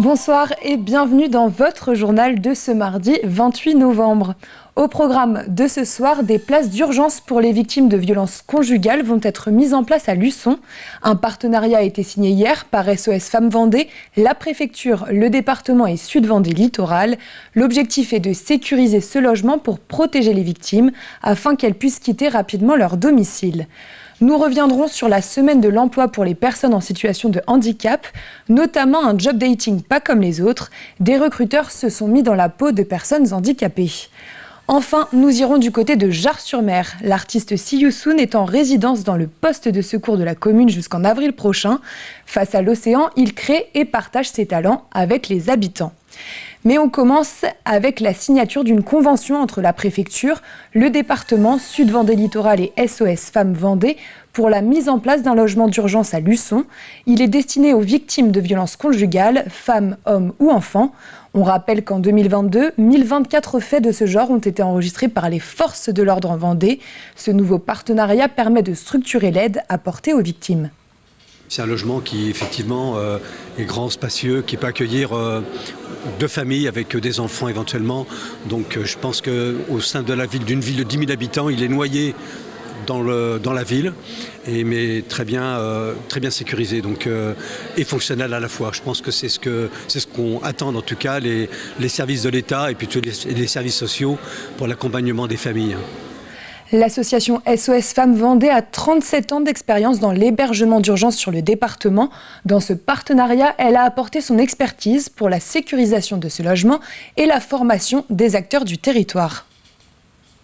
Bonsoir et bienvenue dans votre journal de ce mardi 28 novembre. Au programme de ce soir, des places d'urgence pour les victimes de violences conjugales vont être mises en place à Luçon. Un partenariat a été signé hier par SOS Femmes Vendée, la préfecture, le département et Sud Vendée Littoral. L'objectif est de sécuriser ce logement pour protéger les victimes afin qu'elles puissent quitter rapidement leur domicile. Nous reviendrons sur la semaine de l'emploi pour les personnes en situation de handicap, notamment un job dating pas comme les autres. Des recruteurs se sont mis dans la peau de personnes handicapées. Enfin, nous irons du côté de Jars-sur-Mer. L'artiste See You Soon est en résidence dans le poste de secours de la commune jusqu'en avril prochain. Face à l'océan, il crée et partage ses talents avec les habitants. Mais on commence avec la signature d'une convention entre la préfecture, le département, Sud Vendée Littoral et SOS Femmes Vendée pour la mise en place d'un logement d'urgence à Luçon. Il est destiné aux victimes de violences conjugales, femmes, hommes ou enfants. On rappelle qu'en 2022, 1024 faits de ce genre ont été enregistrés par les forces de l'ordre en Vendée. Ce nouveau partenariat permet de structurer l'aide apportée aux victimes. C'est un logement qui effectivement est grand, spacieux, qui peut accueillir deux familles avec des enfants éventuellement. Donc je pense qu'au sein de la ville, d'une ville de 10 000 habitants, il est noyé dans la ville, mais très bien sécurisé et fonctionnel à la fois. Je pense que c'est ce qu'on attend en tout cas les services de l'État et puis tous les services sociaux pour l'accompagnement des familles. L'association SOS Femmes Vendée a 37 ans d'expérience dans l'hébergement d'urgence sur le département. Dans ce partenariat, elle a apporté son expertise pour la sécurisation de ce logement et la formation des acteurs du territoire.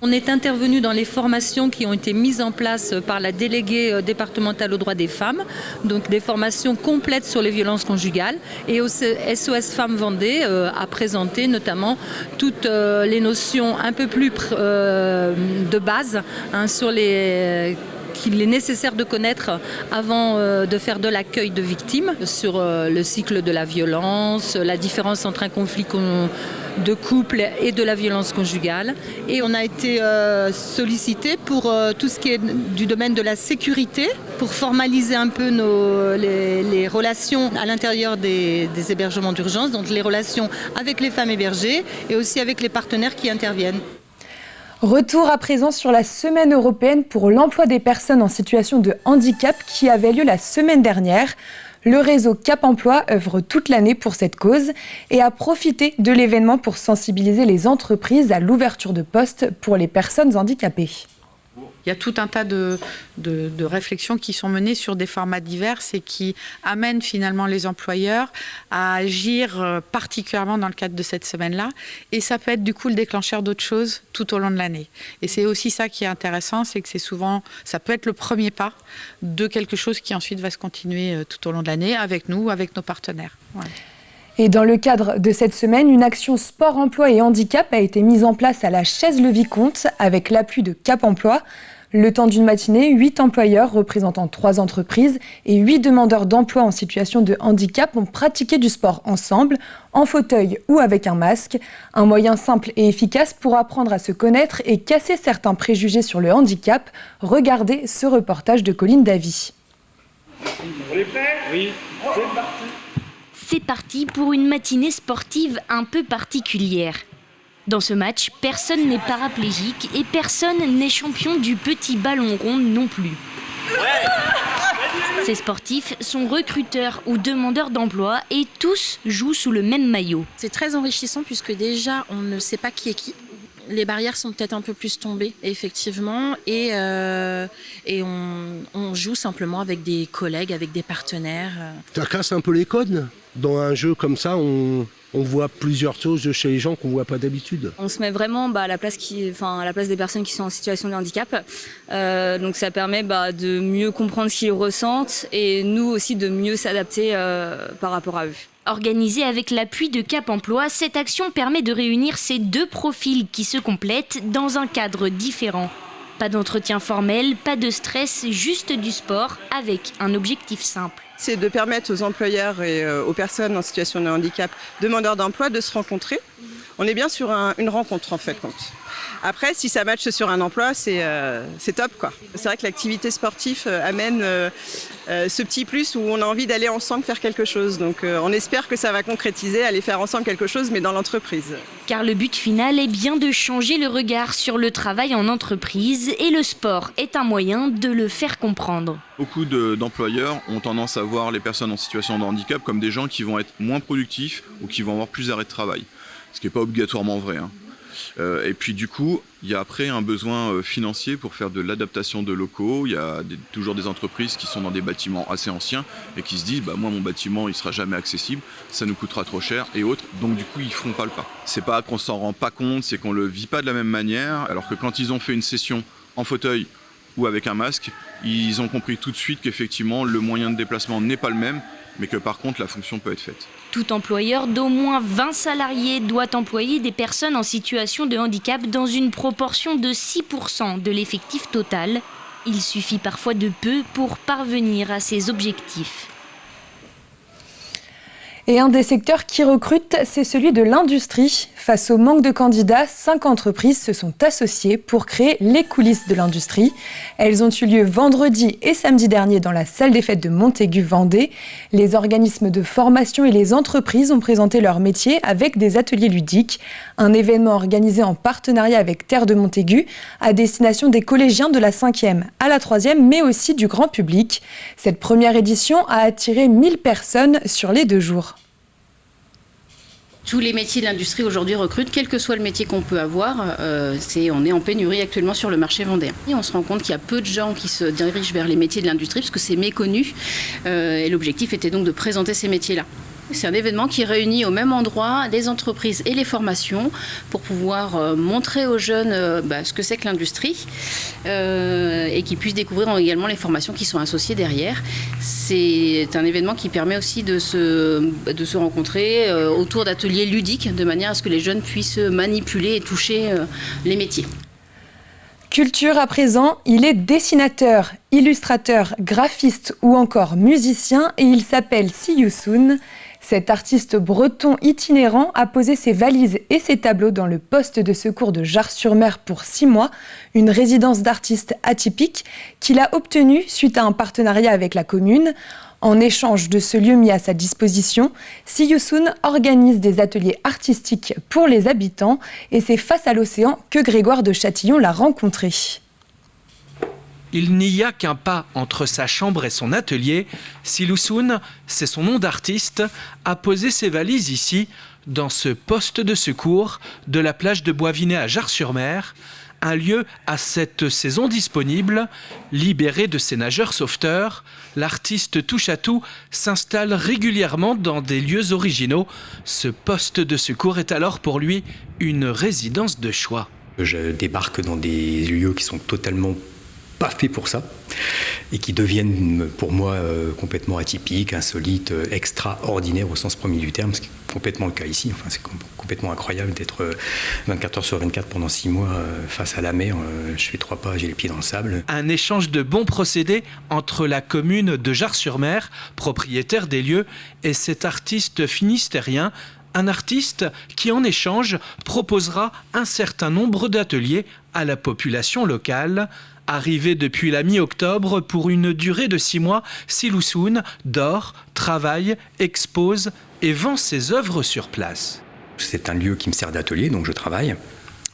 On est intervenu dans les formations qui ont été mises en place par la déléguée départementale aux droits des femmes, donc des formations complètes sur les violences conjugales. Et SOS Femmes Vendée a présenté notamment toutes les notions un peu plus de base sur qu'il est nécessaire de connaître avant de faire de l'accueil de victimes, sur le cycle de la violence, la différence entre un conflit de couple et de la violence conjugale. Et on a été sollicité pour tout ce qui est du domaine de la sécurité, pour formaliser un peu les relations à l'intérieur des hébergements d'urgence, donc les relations avec les femmes hébergées et aussi avec les partenaires qui interviennent. Retour à présent sur la semaine européenne pour l'emploi des personnes en situation de handicap qui avait lieu la semaine dernière. Le réseau Cap Emploi œuvre toute l'année pour cette cause et a profité de l'événement pour sensibiliser les entreprises à l'ouverture de postes pour les personnes handicapées. Il y a tout un tas de réflexions qui sont menées sur des formats divers et qui amènent finalement les employeurs à agir particulièrement dans le cadre de cette semaine-là. Et ça peut être du coup le déclencheur d'autres choses tout au long de l'année. Et c'est aussi ça qui est intéressant, c'est que ça peut être le premier pas de quelque chose qui ensuite va se continuer tout au long de l'année avec nous, avec nos partenaires. Ouais. Et dans le cadre de cette semaine, une action sport, emploi et handicap a été mise en place à la Chaise-le-Vicomte avec l'appui de Cap Emploi. Le temps d'une matinée, 8 employeurs représentant 3 entreprises et 8 demandeurs d'emploi en situation de handicap ont pratiqué du sport ensemble, en fauteuil ou avec un masque. Un moyen simple et efficace pour apprendre à se connaître et casser certains préjugés sur le handicap. Regardez ce reportage de Colline Davy. On est prêts ? Oui, c'est parti. C'est parti pour une matinée sportive un peu particulière. Dans ce match, personne n'est paraplégique et personne n'est champion du petit ballon rond non plus. Ces sportifs sont recruteurs ou demandeurs d'emploi et tous jouent sous le même maillot. C'est très enrichissant puisque déjà on ne sait pas qui est qui. Les barrières sont peut-être un peu plus tombées, effectivement, et on joue simplement avec des collègues, avec des partenaires. Ça casse un peu les codes. Dans un jeu comme ça, on voit plusieurs choses chez les gens qu'on ne voit pas d'habitude. On se met vraiment à la place des personnes qui sont en situation de handicap. Donc ça permet de mieux comprendre ce qu'ils ressentent et nous aussi de mieux s'adapter par rapport à eux. Organisée avec l'appui de Cap Emploi, cette action permet de réunir ces deux profils qui se complètent dans un cadre différent. Pas d'entretien formel, pas de stress, juste du sport avec un objectif simple. C'est de permettre aux employeurs et aux personnes en situation de handicap, demandeurs d'emploi, de se rencontrer On est bien sur une rencontre en fait. Après, si ça matche sur un emploi, c'est top, quoi. C'est vrai que l'activité sportive amène ce petit plus où on a envie d'aller ensemble faire quelque chose. Donc on espère que ça va concrétiser, aller faire ensemble quelque chose, mais dans l'entreprise. Car le but final est bien de changer le regard sur le travail en entreprise et le sport est un moyen de le faire comprendre. Beaucoup d'employeurs ont tendance à voir les personnes en situation de handicap comme des gens qui vont être moins productifs ou qui vont avoir plus d'arrêts de travail. Ce qui n'est pas obligatoirement vrai, hein. Et puis du coup, il y a après un besoin financier pour faire de l'adaptation de locaux. Il y a toujours des entreprises qui sont dans des bâtiments assez anciens et qui se disent moi mon bâtiment il sera jamais accessible, ça nous coûtera trop cher et autres. Donc du coup ils feront pas le pas. C'est pas qu'on s'en rend pas compte, c'est qu'on le vit pas de la même manière. Alors que quand ils ont fait une session en fauteuil ou avec un masque, ils ont compris tout de suite qu'effectivement le moyen de déplacement n'est pas le même, mais que par contre la fonction peut être faite. Tout employeur d'au moins 20 salariés doit employer des personnes en situation de handicap dans une proportion de 6% de l'effectif total. Il suffit parfois de peu pour parvenir à ces objectifs. Et un des secteurs qui recrute, c'est celui de l'industrie. Face au manque de candidats, 5 entreprises se sont associées pour créer les coulisses de l'industrie. Elles ont eu lieu vendredi et samedi dernier dans la salle des fêtes de Montaigu-Vendée. Les organismes de formation et les entreprises ont présenté leur métier avec des ateliers ludiques. Un événement organisé en partenariat avec Terre de Montaigu à destination des collégiens de la 5e à la 3e, mais aussi du grand public. Cette première édition a attiré 1000 personnes sur les 2 jours. Tous les métiers de l'industrie aujourd'hui recrutent, quel que soit le métier qu'on peut avoir. On est en pénurie actuellement sur le marché vendéen. Et on se rend compte qu'il y a peu de gens qui se dirigent vers les métiers de l'industrie parce que c'est méconnu. Et l'objectif était donc de présenter ces métiers-là. C'est un événement qui réunit au même endroit les entreprises et les formations pour pouvoir montrer aux jeunes ce que c'est que l'industrie et qu'ils puissent découvrir également les formations qui sont associées derrière. C'est un événement qui permet aussi de se rencontrer autour d'ateliers ludiques de manière à ce que les jeunes puissent manipuler et toucher les métiers. Culture à présent, il est dessinateur, illustrateur, graphiste ou encore musicien et il s'appelle See You Soon. Cet artiste breton itinérant a posé ses valises et ses tableaux dans le poste de secours de Jars-sur-Mer pour 6 mois, une résidence d'artiste atypique qu'il a obtenue suite à un partenariat avec la commune. En échange de ce lieu mis à sa disposition, See You Soon organise des ateliers artistiques pour les habitants et c'est face à l'océan que Grégoire de Châtillon l'a rencontré. Il n'y a qu'un pas entre sa chambre et son atelier. See You Soon, c'est son nom d'artiste, a posé ses valises ici, dans ce poste de secours de la plage de Boisvinet à Jars-sur-Mer, un lieu à cette saison disponible. Libéré de ses nageurs sauveteurs, l'artiste touche-à-tout s'installe régulièrement dans des lieux originaux. Ce poste de secours est alors pour lui une résidence de choix. Je débarque dans des lieux qui sont totalement pas faits pour ça et qui deviennent pour moi complètement atypiques, insolites, extraordinaires au sens premier du terme, ce qui est complètement le cas ici. Enfin, c'est complètement incroyable d'être 24 heures sur 24 pendant 6 mois face à la mer. Je fais 3 pas, j'ai les pieds dans le sable. Un échange de bons procédés entre la commune de Jars-sur-Mer, propriétaire des lieux, et cet artiste finistérien. Un artiste qui, en échange, proposera un certain nombre d'ateliers à la population locale. Arrivé depuis la mi-octobre pour une durée de 6 mois, See You Soon dort, travaille, expose et vend ses œuvres sur place. C'est un lieu qui me sert d'atelier, donc je travaille.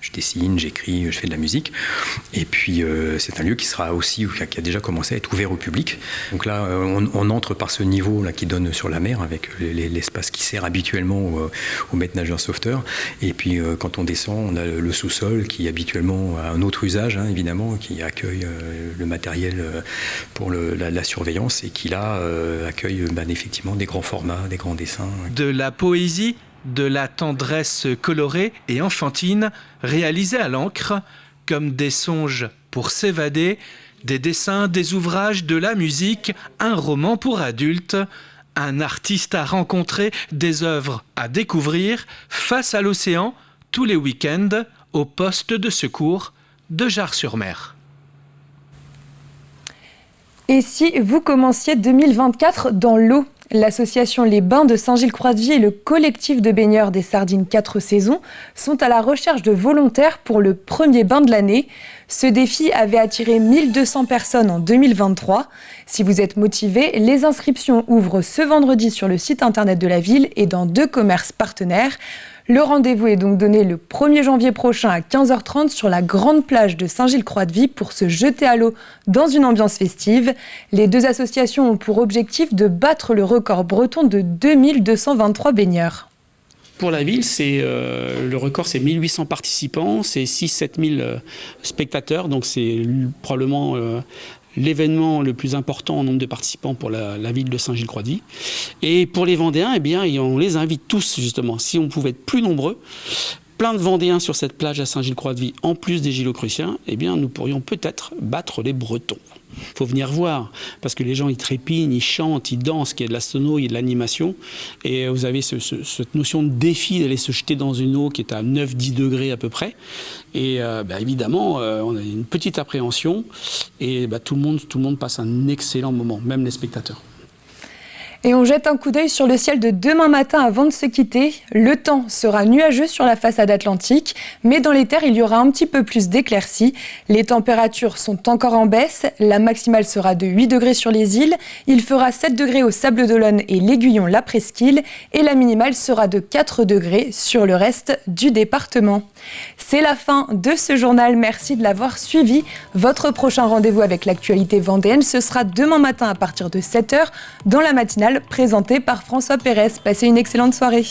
Je dessine, j'écris, je fais de la musique. Et puis, c'est un lieu qui sera aussi, qui a déjà commencé à être ouvert au public. Donc là, on entre par ce niveau là, qui donne sur la mer, avec l'espace qui sert habituellement aux maîtres nageurs sauveteurs. Et puis, quand on descend, on a le sous-sol qui habituellement a un autre usage, hein, évidemment, qui accueille le matériel pour la surveillance et qui là accueille effectivement des grands formats, des grands dessins. De la poésie, de la tendresse colorée et enfantine, réalisée à l'encre, comme des songes pour s'évader, des dessins, des ouvrages, de la musique, un roman pour adultes, un artiste à rencontrer, des œuvres à découvrir, face à l'océan, tous les week-ends, au poste de secours de Jars-sur-Mer. Et si vous commenciez 2024 dans l'eau ? L'association Les Bains de Saint-Gilles-Croix-de-Vie et le collectif de baigneurs des Sardines 4 saisons sont à la recherche de volontaires pour le premier bain de l'année. Ce défi avait attiré 1200 personnes en 2023. Si vous êtes motivé, les inscriptions ouvrent ce vendredi sur le site internet de la ville et dans 2 commerces partenaires. Le rendez-vous est donc donné le 1er janvier prochain à 15h30 sur la grande plage de Saint-Gilles-Croix-de-Vie pour se jeter à l'eau dans une ambiance festive. Les 2 associations ont pour objectif de battre le record breton de 2223 baigneurs. Pour la ville, le record, c'est 1800 participants, c'est 6-7 000 spectateurs, donc c'est probablement l'événement le plus important en nombre de participants pour la ville de Saint-Gilles-Croix-de-Vie. Et pour les Vendéens, eh bien, on les invite tous, justement. Si on pouvait être plus nombreux, plein de Vendéens sur cette plage à Saint-Gilles-Croix-de-Vie, en plus des Gilocruciens, eh bien, nous pourrions peut-être battre les Bretons. Il faut venir voir, parce que les gens, ils trépignent, ils chantent, ils dansent, il y a de la sono, il y a de l'animation. Et vous avez cette notion de défi d'aller se jeter dans une eau qui est à 9-10 degrés à peu près. Et évidemment, on a une petite appréhension. Et tout le monde passe un excellent moment, même les spectateurs. Et on jette un coup d'œil sur le ciel de demain matin avant de se quitter. Le temps sera nuageux sur la façade atlantique, mais dans les terres, il y aura un petit peu plus d'éclaircies. Les températures sont encore en baisse. La maximale sera de 8 degrés sur les îles. Il fera 7 degrés au Sables-d'Olonne et l'Aiguillon-la Presqu'île. Et la minimale sera de 4 degrés sur le reste du département. C'est la fin de ce journal. Merci de l'avoir suivi. Votre prochain rendez-vous avec l'actualité vendéenne, ce sera demain matin à partir de 7h dans la matinale présentée par François Pérez. Passez une excellente soirée.